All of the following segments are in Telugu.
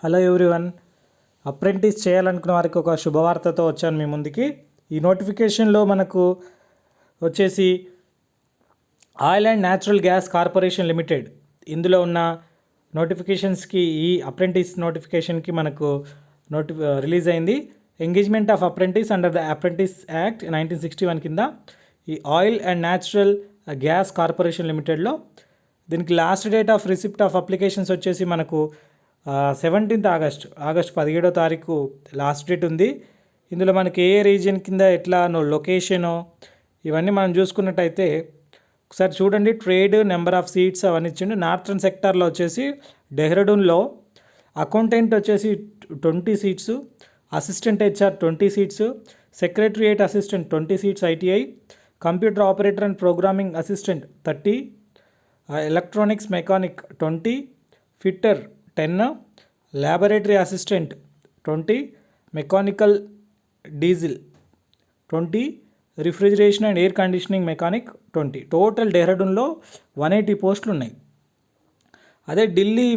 Hello everyone. అప్రెంటిస్ చేయాలనుకున్న వారికి ఒక శుభవార్తతో వచ్చాను మీ ముందుకి. ఈ నోటిఫికేషన్లో మనకు వచ్చేసి oil and natural gas corporation limited ఇందులో ఉన్న నోటిఫికేషన్స్కి ఈ అప్రెంటిస్ నోటిఫికేషన్కి మనకు రిలీజ్ అయింది. Engagement of apprentice under the apprentice act 1961 కింద ఈ oil and natural gas corporation లిమిటెడ్లో దీనికి last date of receipt of applications వచ్చేసి మనకు 17th ఆగస్ట్ 17వ తారీఖు లాస్ట్ డేట్ ఉంది. ఇందులో మనకి ఏ రీజియన్ కింద ఎట్లా లొకేషను ఇవన్నీ మనం చూసుకున్నట్టయితే ఒకసారి చూడండి. ట్రేడ్, నెంబర్ ఆఫ్ సీట్స్ అవన్నీ ఇచ్చిండు. నార్థన్ సెక్టార్లో వచ్చేసి డెహ్రాడూన్లో అకౌంటెంట్ వచ్చేసి 20 seats, assistant HR 20 seats, secretariat assistant 20 seats ITI, computer operator and programming assistant 30, electronics mechanic 20, fitter 10, laboratory assistant 20, mechanical diesel 20, refrigeration and air conditioning mechanic 20. Total డెహ్రాడూన్లో 180 పోస్టులు ఉన్నాయి. అదే ఢిల్లీ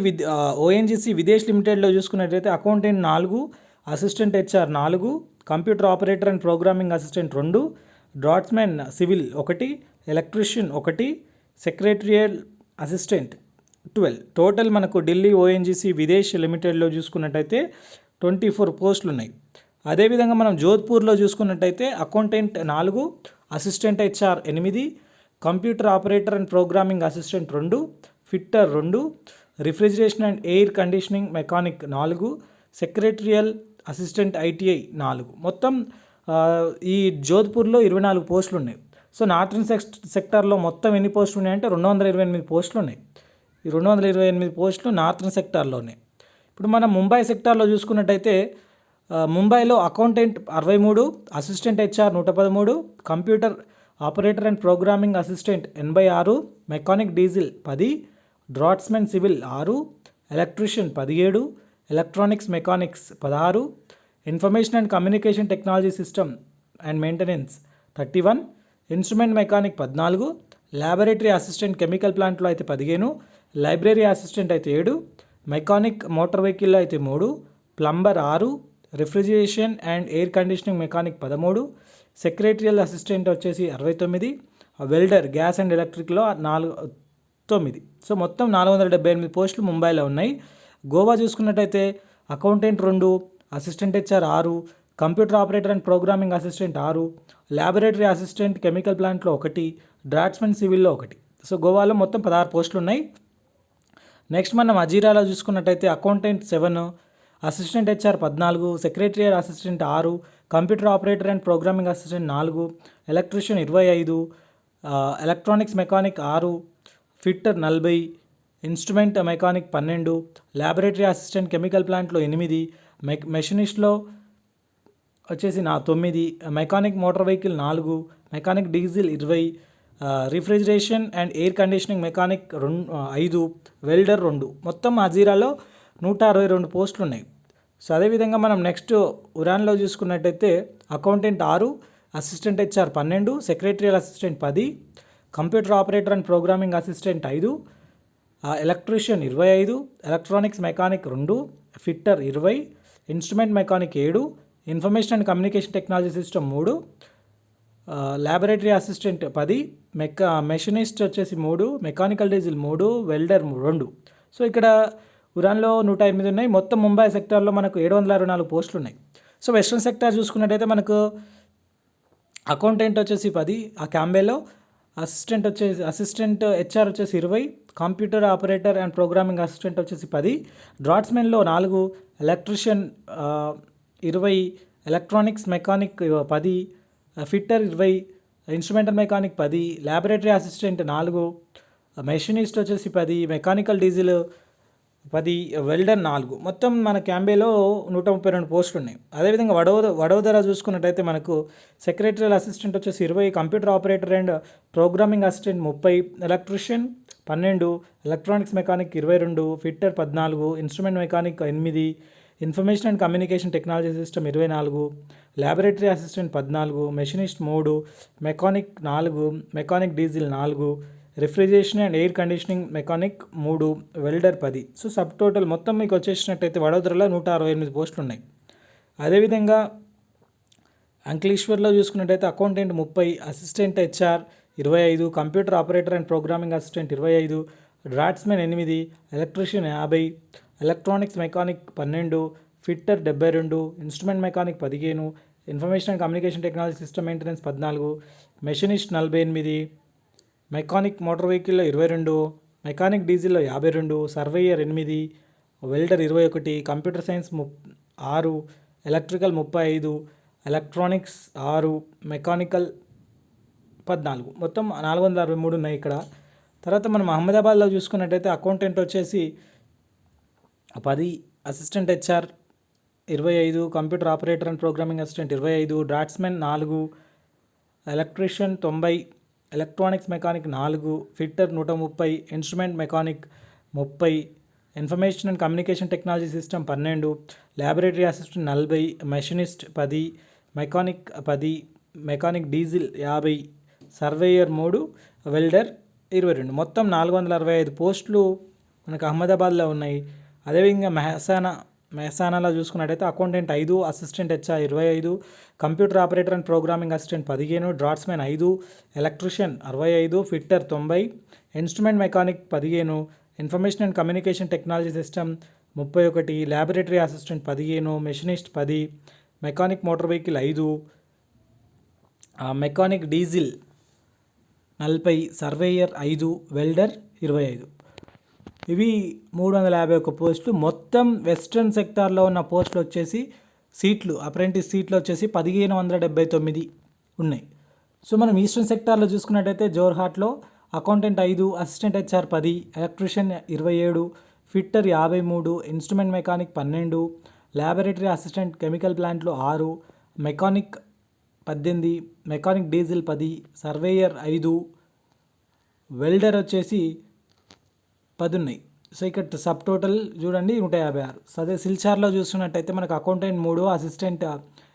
ఓఎన్జీసీ విదేశ్ లిమిటెడ్లో చూసుకున్నట్లయితే accountant 4, assistant HR 4, computer operator and programming assistant 2, draughtsman civil 1, electrician 1, secretarial assistant 12. Total మనకు ఢిల్లీ ఓఎన్జీసీ విదేశ్ లిమిటెడ్లో చూసుకున్నట్టయితే 24 పోస్టులు ఉన్నాయి. అదేవిధంగా మనం జోధ్పూర్లో చూసుకున్నట్టయితే accountant 4, assistant HR 8, computer operator and programming assistant 2, fitter 2, refrigeration and air conditioning mechanic 4, secretarial assistant ITI 4. మొత్తం ఈ జోధ్పూర్లో 24 పోస్టులు ఉన్నాయి. సో నార్థన్ సెక్టార్లో మొత్తం ఎన్ని పోస్టులు ఉన్నాయంటే 228 పోస్టులు ఉన్నాయి. ఈ 228 పోస్టులు నార్థన్ సెక్టార్లోనే. ఇప్పుడు మనం ముంబై సెక్టార్లో చూసుకున్నట్టయితే ముంబైలో accountant 63, assistant HR 113, computer operator and programming assistant 86, mechanic diesel 10, draughtsmen civil 6, electrician 17, electronics mechanics 16, information and communication technology system and maintenance 31, instrument mechanic 14, laboratory assistant chemical ప్లాంట్లో అయితే 15, లైబ్రరీ అసిస్టెంట్ అయితే 7, మెకానిక్ మోటార్ వెహికల్లో అయితే 3, plumber 6, refrigeration and air conditioning mechanic 13, secretarial assistant వచ్చేసి 69, వెల్డర్ గ్యాస్ అండ్ ఎలక్ట్రిక్లో 9. సో మొత్తం 478 పోస్టులు ముంబైలో ఉన్నాయి. గోవా చూసుకున్నట్టయితే accountant 2, assistant HR 6, computer operator and programming assistant 6, laboratory assistant chemical ప్లాంట్లో 1, డ్రాట్స్మెన్ సివిల్లో 1. సో గోవాలో మొత్తం 16 పోస్టులు ఉన్నాయి. నెక్స్ట్ మనం అజీరాలో చూసుకున్నట్టయితే accountant 7, assistant HR 14, secretarial assistant 6, computer operator and programming assistant 4, electrician 25, electronics mechanic 6, fitter 40, instrument mechanic 12, laboratory assistant chemical ప్లాంట్లో 8, మెషినిస్ట్లో వచ్చేసి 9, mechanic motor vehicle 4, mechanic diesel 20, refrigeration and air conditioning mechanic 5, welder 2. మొత్తం అజీరాలో 162 పోస్టులు ఉన్నాయి. సో అదేవిధంగా మనం నెక్స్ట్ ఉరాన్లో చూసుకున్నట్టయితే accountant 6, assistant HR 12, secretarial assistant 10, computer operator and programming assistant 5, electrician 25, electronics mechanic 2, fitter 20, instrument mechanic 7, information and communication technology system 3, laboratory assistant 10, machinist వచ్చేసి 3, మెకానికల్ డీజిల్ 3, వెల్డర్ 2. సో ఇక్కడ ఉరాన్లో 108 ఉన్నాయి. మొత్తం ముంబై సెక్టార్లో మనకు 764 పోస్టులు ఉన్నాయి. సో వెస్ట్రన్ సెక్టార్ చూసుకున్నట్టయితే మనకు అకౌంటెంట్ వచ్చేసి 10, ఆ క్యాంబేలో అసిస్టెంట్ హెచ్ఆర్ వచ్చేసి 20, computer operator and programming assistant వచ్చేసి 10, డ్రాట్స్మెన్లో 4, electrician 20, electronics mechanic 10, fitter 20, instrumental mechanic 10, laboratory assistant 4, machinist వచ్చేసి 10, మెకానికల్ డీజిల్ 10, వెల్డర్ 4. మొత్తం మన క్యాంబేలో 132 పోస్టులు ఉన్నాయి. అదేవిధంగా వడోదర చూసుకున్నట్టయితే మనకు సెక్రటరియల్ అసిస్టెంట్ వచ్చేసి 20, computer operator and programming assistant 30, electrician 12, electronics mechanic 22, fitter 14, instrument mechanic 8, information and communication technology system 24, laboratory assistant 14, machinist 3, mechanic 4, mechanic diesel 4, refrigeration and air conditioning mechanic 3, welder 10. So sub total మొత్తం మీకు వచ్చేసినట్టయితే వడోదరలో 168 పోస్టులు ఉన్నాయి. అదేవిధంగా అంక్లేశ్వర్లో చూసుకున్నట్టయితే accountant 30, assistant HR 25, computer operator and programming assistant 25, draughtsman 8, electrician 50, electronics mechanic 12, fitter 72, instrument mechanic 15, information and communication technology system maintenance 14, machinist 48, mechanic motor వెహికల్లో 22, మెకానిక్ డీజిల్లో 52, surveyor 8, welder 21, computer science 6, electrical 35, electronics 6, mechanical 14, మొత్తం 463 ఉన్నాయి ఇక్కడ. తర్వాత మనం అహ్మదాబాద్లో చూసుకున్నట్టయితే అకౌంటెంట్ వచ్చేసి 10, assistant HR 25, computer operator and programming assistant 25, draughtsmen 4, electrician 90, electronics mechanic 4, fitter 130, instrument mechanic 30, information and communication technology system 12, laboratory assistant 40, machinist 10, mechanic 10, mechanic diesel 50, surveyor 3, welder 22, మొత్తం 465 పోస్టులు మనకు అహ్మదాబాద్లో ఉన్నాయి. అదేవిధంగా మెహసానాలో చూసుకున్నట్టయితే accountant 5, assistant HR 25, computer operator and programming assistant 15, draughtsmen 5, electrician 65, fitter 90, instrument mechanic 15, information and communication technology system 31, laboratory assistant 15, machinist 10, mechanic motor vehicle 5, mechanic diesel 40, surveyor 5, welder 25. ఇవి 351 పోస్టులు. మొత్తం వెస్ట్రన్ సెక్టార్లో ఉన్న పోస్టులు వచ్చేసి సీట్లు, అప్రెంటిస్ సీట్లు వచ్చేసి 1579 ఉన్నాయి. సో మనం ఈస్టర్న్ సెక్టార్లో చూసుకున్నట్టయితే జోర్హాట్లో accountant 5, assistant HR 10, electrician 27, fitter 53, instrument mechanic 12, laboratory assistant chemical ప్లాంట్లో 6, mechanic 18, mechanic diesel 10, surveyor 5, welder వచ్చేసి 10 ఉన్నాయి. సో ఇక్కడ సబ్ టోటల్ చూడండి 156. అదే సిల్చార్లో చూస్తున్నట్టయితే మనకు accountant 3, assistant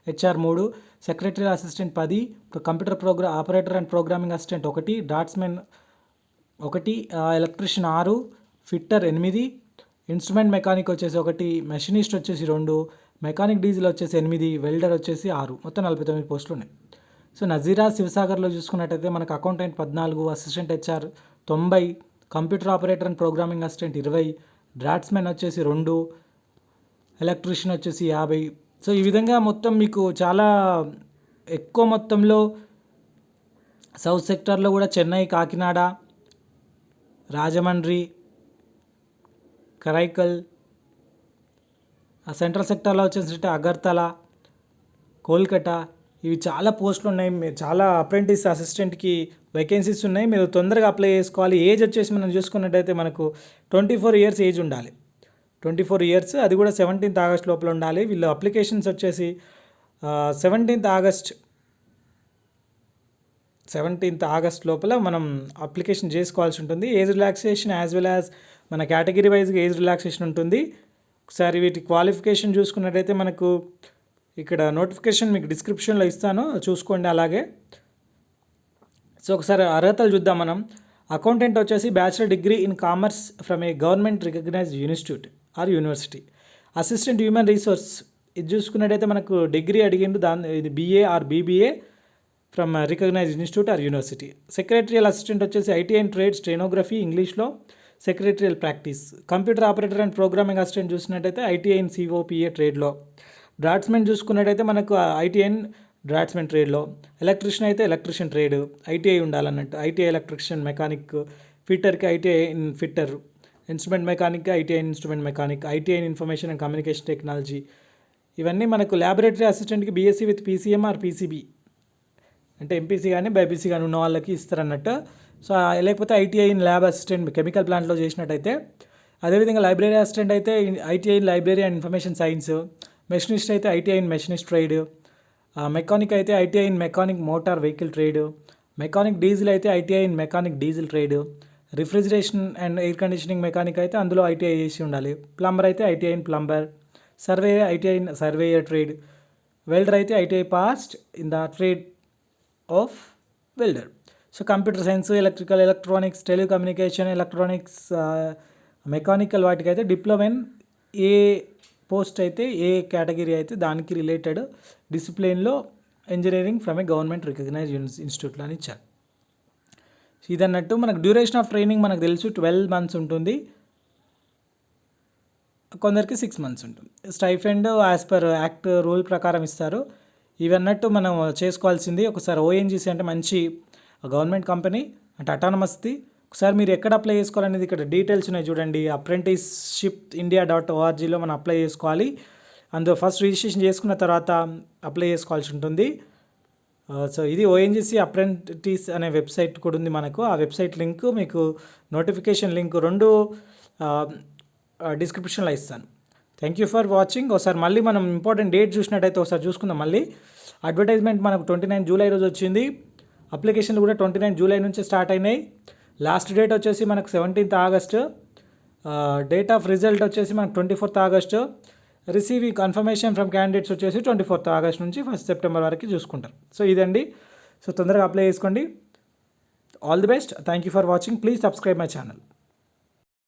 HR 3, secretary assistant 10, computer operator and programming assistant 1, డాట్స్మెన్ 1, electrician 6, fitter 8, instrument mechanic వచ్చేసి 1, మెషినిస్ట్ వచ్చేసి 2, మెకానిక్ డీజిల్ వచ్చేసి 8, వెల్డర్ వచ్చేసి 6, మొత్తం 49 పోస్టులు ఉన్నాయి. సో నజీరా శివసాగర్లో చూసుకున్నట్టయితే మనకు accountant 14, assistant HR 90, computer operator and programming assistant 20, draughtsmen వచ్చేసి 2, ఎలక్ట్రీషియన్ వచ్చేసి 50. సో ఈ విధంగా మొత్తం మీకు చాలా ఎక్కువ మొత్తంలో సౌత్ సెక్టార్లో కూడా చెన్నై, కాకినాడ, రాజమండ్రి, కరైకల్, సెంట్రల్ సెక్టార్లో వచ్చేసి అగర్తల, కోల్కతా, ఇవి చాలా పోస్టులు ఉన్నాయి. చాలా అప్రెంటిస్ అసిస్టెంట్కి వేకెన్సీస్ ఉన్నాయి. మీరు తొందరగా అప్లై చేసుకోవాలి. ఏజ్ వచ్చేసి మనం చూసుకున్నట్టయితే మనకు 24 ఇయర్స్ ఏజ్ ఉండాలి. 24 ఇయర్స్, అది కూడా 17th ఆగస్ట్ లోపల ఉండాలి. వీళ్ళు అప్లికేషన్స్ వచ్చేసి 17th ఆగస్ట్ లోపల మనం అప్లికేషన్ చేసుకోవాల్సి ఉంటుంది. Age relaxation as well as మన కేటగిరీ వైజ్గా ఏజ్ రిలాక్సేషన్ ఉంటుంది. ఒకసారి వీటి క్వాలిఫికేషన్ చూసుకున్నట్టయితే మనకు ఇక్కడ నోటిఫికేషన్ మీకు డిస్క్రిప్షన్లో ఇస్తాను, చూసుకోండి. అలాగే సో ఒకసారి అర్హతలు చూద్దాం మనం. అకౌంటెంట్ వచ్చేసి bachelor degree in commerce from a government recognised institute or university. Assistant human resource ఇది చూసుకున్నట్టయితే మనకు డిగ్రీ అడిగిండు, ఇది BA or BBA from recognised institute or university. Secretarial assistant వచ్చేసి ITI ఇన్ ట్రేడ్ స్టెనోగ్రఫీ ఇంగ్లీష్లో secretarial practice. Computer operator and programming assistant చూసినట్టయితే ITI ఇన్ COPA ట్రేడ్లో. డ్రాట్స్మెన్ చూసుకున్నట్టయితే మనకు ITI ఇన్ డ్రాట్స్మెన్ ట్రేడ్లో. ఎలక్ట్రీషియన్ అయితే ఎలక్ట్రీషియన్ ట్రేడ్ ITI ఉండాలన్నట్టు, ITI ఎలక్ట్రీషియన్ మెకానిక్. ఫిట్టర్కి ITI ఇన్ ఫిట్టర్. ఇన్స్ట్రుమెంట్ మెకానిక్కి ITI in instrument mechanic, ITI in information and communication technology. ఇవన్నీ మనకు ల్యాబొరేటరీ అసిస్టెంట్కి BSc with PCM or PCB అంటే MPC కానీ BPC కానీ ఉన్న వాళ్ళకి ఇస్తారన్నట్టు. సో లేకపోతే ITI in lab assistant chemical ప్లాంట్లో చేసినట్టయితే. అదేవిధంగా లైబ్రరీ అసిస్టెంట్ అయితే ITI in library and information science. Machinist అయితే ITI in machinist trade. Mechanic అయితే ITI in mechanic motor vehicle trade. Mechanic diesel అయితే ITI in mechanic diesel trade. Refrigeration and air conditioning mechanic అయితే అందులో ITI చేసి ఉండాలి. ప్లంబర్ అయితే ITI in plumber. Surveyor ITI in surveyor trade. Welder అయితే ITI passed in the trade of welder. So computer science, electrical, electronics, telecommunication, electronics, mechanical వాటికైతే డిప్లొమా ఇన్ ఏ పోస్ట్ అయితే ఏ కేటగిరీ అయితే దానికి రిలేటెడ్ డిసిప్లిన్లో engineering from a government recognise ఇన్స్టిట్యూట్లో అని ఇచ్చారు. ఇదన్నట్టు మనకు డ్యూరేషన్ ఆఫ్ ట్రైనింగ్ మనకు తెలుసు 12 months ఉంటుంది, కొందరికి 6 months ఉంటుంది. Stipend as per act rule ప్రకారం ఇస్తారు. ఇవన్నట్టు మనం చేసుకోవాల్సింది. ఒకసారి ఓఎన్జీసీ అంటే మంచి గవర్నమెంట్ కంపెనీ అంటే అటానమస్ది. ఒకసారి మీరు ఎక్కడ అప్లై చేసుకోవాలనేది ఇక్కడ డీటెయిల్స్ ఉన్నాయి చూడండి. apprenticeshipindia.orgలో మనం అప్లై చేసుకోవాలి. అందులో ఫస్ట్ రిజిస్ట్రేషన్ చేసుకున్న తర్వాత అప్లై చేసుకోవాల్సి ఉంటుంది. సో ఇది ఓఎన్జీసీ అప్రెంటిస్ అనే వెబ్సైట్ కూడా ఉంది మనకు. ఆ వెబ్సైట్ లింక్ మీకు నోటిఫికేషన్ లింక్ 2 డిస్క్రిప్షన్లో ఇస్తాను. Thank you for watching. ఒకసారి మళ్ళీ మనం ఇంపార్టెంట్ డేట్ చూసినట్టయితే ఒకసారి చూసుకుందాం. మళ్ళీ అడ్వర్టైజ్మెంట్ మనకు 29 జూలై రోజు వచ్చింది. అప్లికేషన్లు కూడా 29 జూలై నుంచి స్టార్ట్ అయినాయి. లాస్ట్ డేట్ వచ్చేసి మనకు 17th August. Date of result వచ్చేసి మనకు 24th August. Receiving confirmation from candidates వచ్చేసి 24th ఆగస్ట్ నుంచి 1st సెప్టెంబర్ వరకు చూసుకుంటారు. సో ఇదండి. సో తొందరగా అప్లై చేసుకోండి. All the best. Thank you for watching. Please subscribe my channel.